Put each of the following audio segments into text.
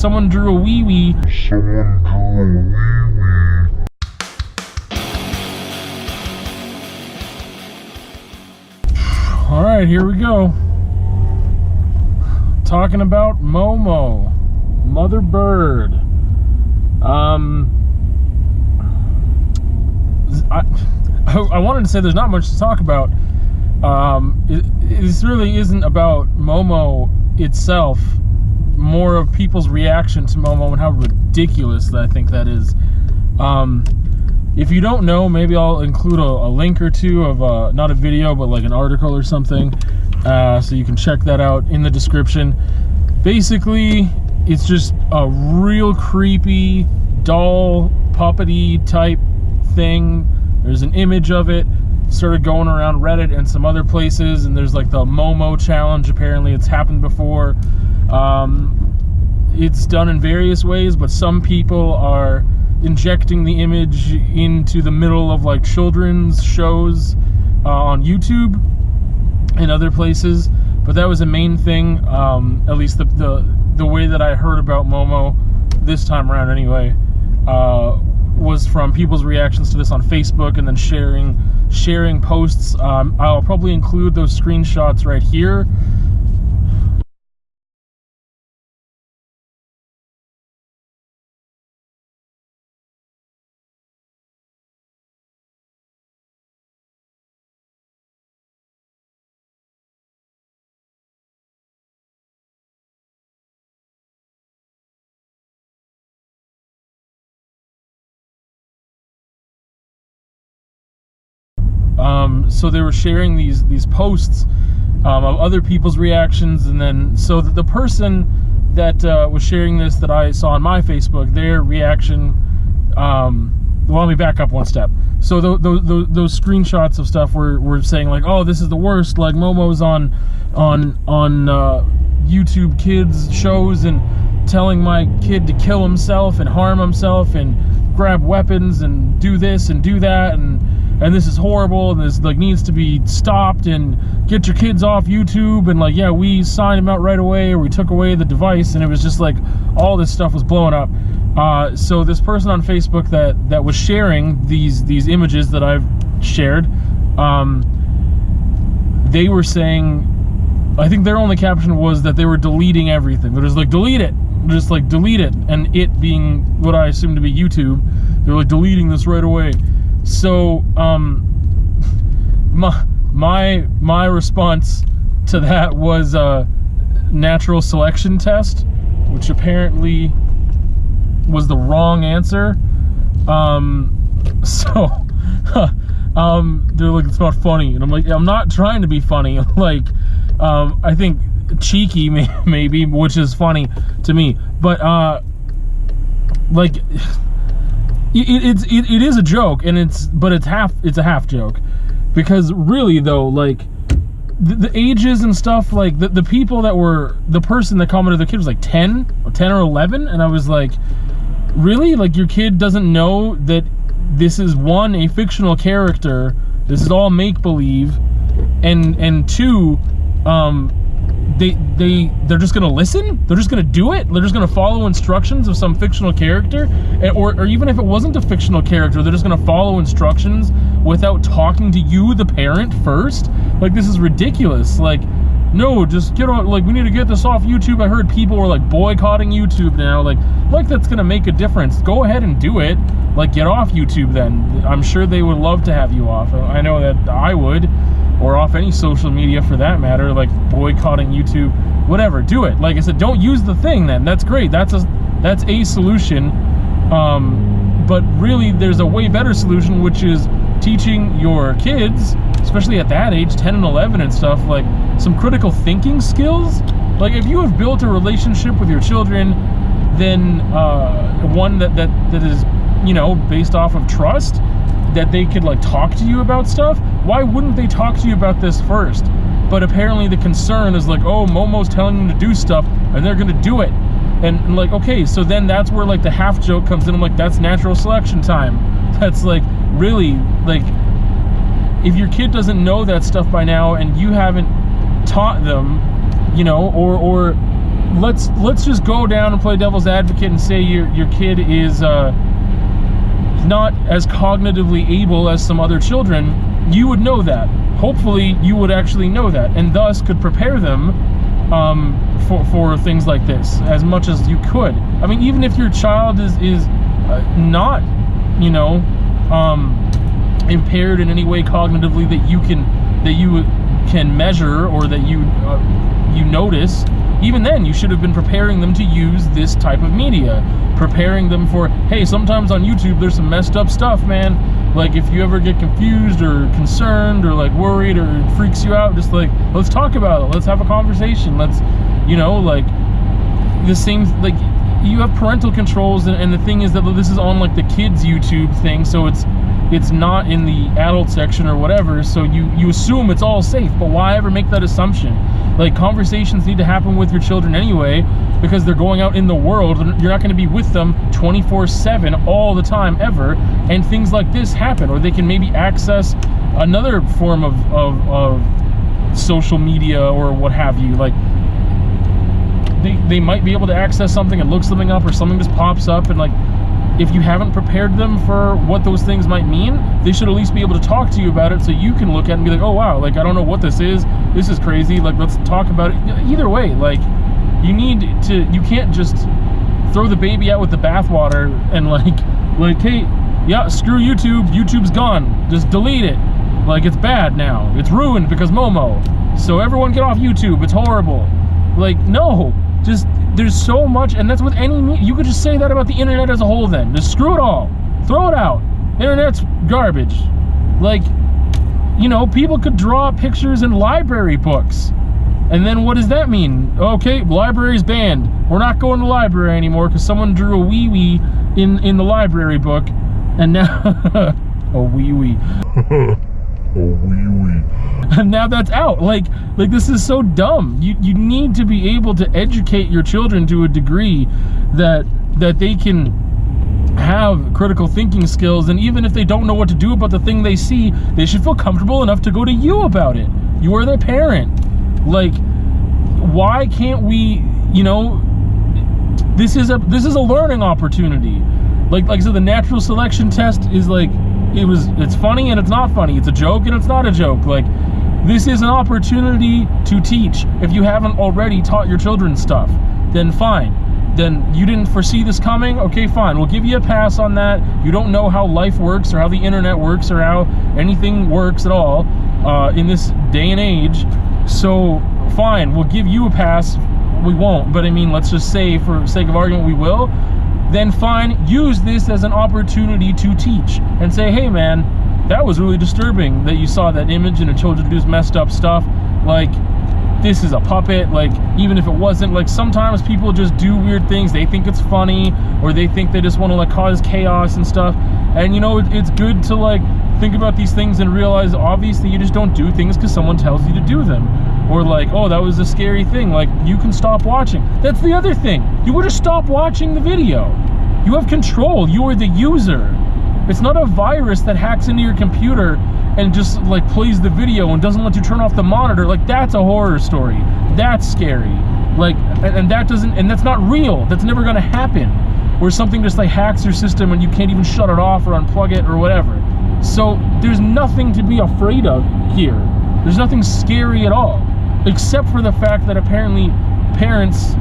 someone drew a wee-wee. Alright, here we go. Talking about Momo. Mother bird. I wanted to say there's not much to talk about. This really isn't about Momo itself, more of people's reaction to Momo and how ridiculous I think that is. If you don't know, maybe I'll include a link or two of not a video, but like an article or something, so you can check that out in the description. Basically, it's just a real creepy, doll, puppety type thing. There's an image of it, started going around Reddit and some other places, and there's like the Momo challenge. Apparently it's happened before. It's done in various ways, but some people are injecting the image into the middle of like children's shows on YouTube and other places. But that was a main thing, at least the way that I heard about Momo this time around anyway, was from people's reactions to this on Facebook and then sharing posts. I'll probably include those screenshots right here. So they were sharing these posts of other people's reactions, and then so the person that was sharing this that I saw on my Facebook, their reaction. Well, let me back up one step. So those screenshots of stuff were saying like, oh, this is the worst. Like Momo's on YouTube Kids shows and telling my kid to kill himself and harm himself and grab weapons and do this and do that, and this is horrible, and this like needs to be stopped, and get your kids off YouTube, and like, yeah, we signed him out right away, or we took away the device, and it was just like all this stuff was blowing up. So this person on Facebook that was sharing these images that I've shared, they were saying, I think their only caption was that they were deleting everything. They're just like, delete it, just like delete it, and it being what I assume to be YouTube, they're like deleting this right away. So my response to that was a natural selection test, which apparently was the wrong answer. They're like, it's not funny, and I'm like, I'm not trying to be funny. Like, I think cheeky maybe, which is funny to me, but like. It is a joke, and it's a half joke, because really though, like the ages and stuff, like the people that were, the person that commented, the kid was like 10 or 11, and I was like, really? Like, your kid doesn't know that this is, one, a fictional character, this is all make-believe, and two, they're just gonna listen? They're just gonna do it? They're just gonna follow instructions of some fictional character? Or even if it wasn't a fictional character, they're just gonna follow instructions without talking to you, the parent, first? Like, this is ridiculous. Like, no, just get on, like, we need to get this off YouTube. I heard people were like boycotting YouTube now. Like that's gonna make a difference. Go ahead and do it. Like, get off YouTube then. I'm sure they would love to have you off. I know that I would. Or off any social media for that matter, like boycotting YouTube, whatever, do it. Like I said, don't use the thing then. That's great. That's a solution. But really, there's a way better solution, which is teaching your kids, especially at that age, 10 and 11 and stuff, like some critical thinking skills. Like, if you have built a relationship with your children, then one that is, you know, based off of trust, that they could like talk to you about stuff, why wouldn't they talk to you about this first? But apparently the concern is like, oh, Momo's telling them to do stuff and they're gonna do it, and like, okay, so then that's where like the half joke comes in. I'm like, that's natural selection time. That's like, really, like, if your kid doesn't know that stuff by now and you haven't taught them, you know, or let's just go down and play devil's advocate and say your kid is not as cognitively able as some other children. You would know that. Hopefully you would actually know that, and thus could prepare them for things like this as much as you could. I mean, even if your child is not, you know, impaired in any way cognitively that you can measure or that you notice, even then you should have been preparing them to use this type of media, preparing them for, hey, sometimes on YouTube there's some messed up stuff, man. Like, if you ever get confused or concerned or like worried or it freaks you out, just like, let's talk about it, let's have a conversation, let's, you know, like, the same, like, you have parental controls, and the thing is that this is on like the kids YouTube thing, so it's not in the adult section or whatever, so you assume it's all safe. But why ever make that assumption? Like, conversations need to happen with your children anyway, because they're going out in the world and you're not going to be with them 24/7 all the time ever, and things like this happen. Or they can maybe access another form of social media or what have you. Like, they might be able to access something and look something up, or something just pops up, and like, if you haven't prepared them for what those things might mean, they should at least be able to talk to you about it, so you can look at it and be like, oh wow, like, I don't know what this is crazy, like, let's talk about it. Either way, like, you can't just throw the baby out with the bathwater and like, hey, yeah, screw YouTube, YouTube's gone, just delete it, like, it's bad now, it's ruined because Momo, so everyone get off YouTube, it's horrible. Like, no, just, there's so much, and that's with any, you could just say that about the internet as a whole then. Just screw it all. Throw it out. Internet's garbage. Like, you know, people could draw pictures in library books. And then what does that mean? Okay, library's banned. We're not going to the library anymore because someone drew a wee-wee in the library book. And now, a wee-wee. A wee-wee. And now that's out. Like this is so dumb. You need to be able to educate your children to a degree that they can have critical thinking skills, and even if they don't know what to do about the thing they see, they should feel comfortable enough to go to you about it. You are their parent. Like, why can't we, you know, this is a learning opportunity. Like I said, the natural selection test is like, it's funny and it's not funny. It's a joke and it's not a joke. Like, this is an opportunity to teach. If you haven't already taught your children stuff, then fine. Then you didn't foresee this coming, okay, fine. We'll give you a pass on that. You don't know how life works or how the internet works or how anything works at all in this day and age. So fine, we'll give you a pass. We won't, but I mean, let's just say for sake of argument we will. Then fine, use this as an opportunity to teach and say, hey man, that was really disturbing that you saw that image and it told you to do messed up stuff. Like, this is a puppet. Like, even if it wasn't, like, sometimes people just do weird things. They think it's funny, or they think they just want to like cause chaos and stuff. And you know, it's good to like think about these things and realize obviously you just don't do things because someone tells you to do them. Or like, oh, that was a scary thing, like, you can stop watching. That's the other thing. You would have stopped watching the video. You have control. You are the user. It's not a virus that hacks into your computer and just like plays the video and doesn't let you turn off the monitor. Like, that's a horror story. That's scary. Like, and that's not real. That's never gonna happen. Where something just like hacks your system and you can't even shut it off or unplug it or whatever. So there's nothing to be afraid of here. There's nothing scary at all, except for the fact that apparently parents,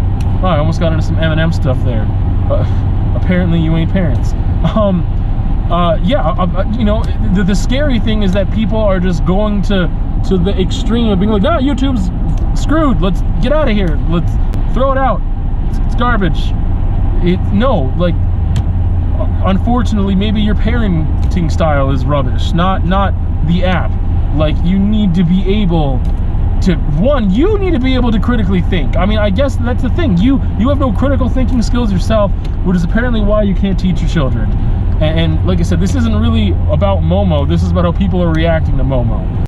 oh, I almost got into some M&M stuff there. Apparently you ain't parents. You know, the scary thing is that people are just going to the extreme of being like, ah, YouTube's screwed, let's get out of here, let's throw it out, it's garbage. No, like, unfortunately, maybe your parenting style is rubbish, not the app. Like, you need to be able to, you need to be able to critically think. I mean, I guess that's the thing. You have no critical thinking skills yourself, which is apparently why you can't teach your children. And like I said, this isn't really about Momo. This is about how people are reacting to Momo.